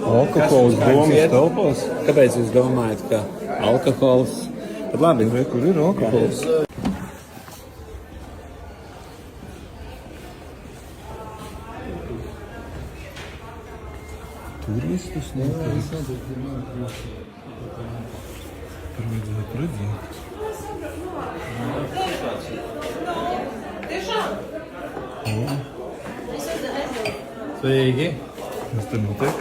Alkohols domas telpās? Kāpēc jūs domājat, ka alkohols... Tad labi. Vai, kur ir alkohols? Turistus noteikti. Tur vajadzētu redzēt. Sveiki! Kas te notiek?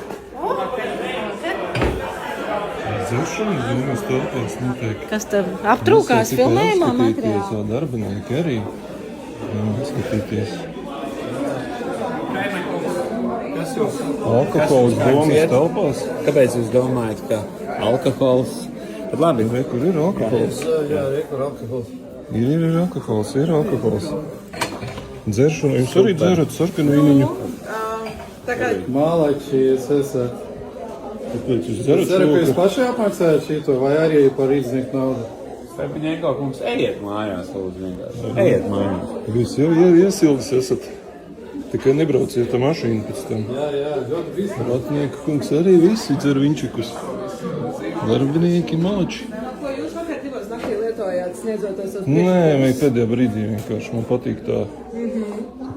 Dzeršanas domas telpās notiek. Kas tam aptrūkās filmējumā materiāli? Vēl darbinieki arī. Skatīties. Alkohols domas telpās? Kāpēc jūs domājat, ka alkohols... Tad labi. Vai, kur ir alkohols? Jā, kur alkohols. Ir alkohols. Dzeršana, jūs arī dzerat sarkanu vīniņu? Mālači, es esat. Kāpēc jūs Es ceru, ka jūs dzerat? paši apmaksājat šito, vai arī par rīdznieku naudu? Starpinieko kungs, ejiet mājās, lūdzu, vienkārši. Ejiet mājās. Jūs jau iesilgas esat. Tikai nebrauciet ar mašīnu pēc tam. Jā, ļoti visu. Ratnieka kungs arī visi dzer vinčikus. Darbinieki malači. Ko jūs vakar 2 naktī lietojāt, sniedzoties uz Nē, vajag pēdējā brīdī vienkārši. Man patīk tā.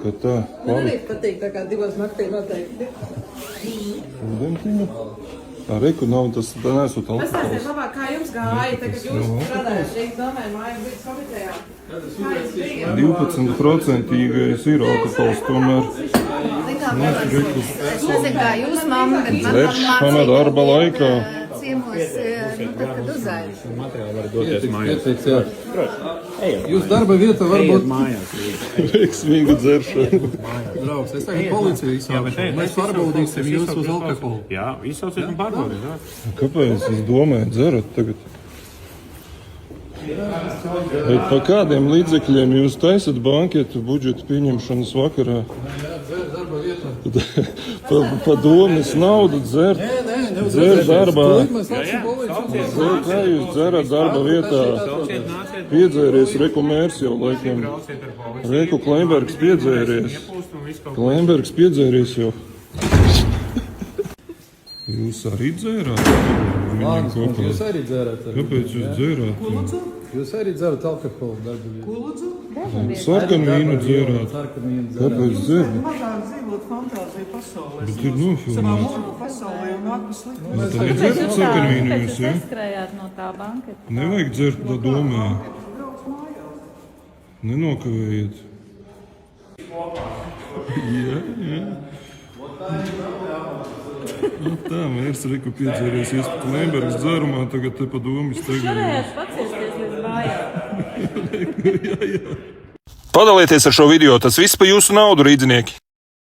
Ka tā. Man arī patīk, tā kā 2 naktī noteikti. Ūdentiņu. Tā reku nav tas, tā nesot Pastāstiet alkohols. labāk, kā jums gāja, tagad jūs strādājat Rīgas domē, mājas vidas komitejā. Kā jums bija? 12% ir alkohols tomēr. Reku. Es nezinu, kā jūs, mamma, bet man Dzeršana darba laikā. ciemos, tad, kad uzaina. Materiāli var doties mājās. Pietiks, jā. Jūs darba vieta Ejiet varbūt... mājās. Veiksmīga dzeršana. Draugs, es tagad policiju izsaucu. Mēs pārbaudīsim jūs uz alkoholu. Jā, izsauciet un pārbaudiet. Kāpēc es domāju, dzerat tagad? Bet pa kādiem līdzekļiem jūs taisat banketu budžeta pieņemšanas vakarā? Darba vieta. Pa domas naudu dzert? Dzer darbā. Mēs sāksim policiju. Kā jūs dzerat darba vietā? Piedzēries, Reku mērs jau laikam. Reku Kleinbergs piedzēries. Kleinbergs piedzēries jau. Jūs arī dzērāt? Lāns, jūs arī dzerat. Kāpēc jūs dzērāt? Jūs arī dzerat alkoholu darba vieta. Sarkanu vīnu dzērāt. Sarkanīnu dzerat. Kāpēc dzerat? Mazāk dzīvot fantāziju pasaulē. Bet ir nofilmēts. Mūžu pasaulē un nākas slikti. Tā ir dzerat sarkanu vīnu jūs, ja? Neskrējāt no tā banketa. Nevajag dzert tā domā. Nenokavējiet. Jā. Nu tā, mērs Reku piedzēries. Jūs pat Kleinbergs dzērumā tagad te pa domas tagad. Varējāt paciesties līdz mājām. Padalieties ar šo video, tas viss pa jūsu naudu, rīdzinieki!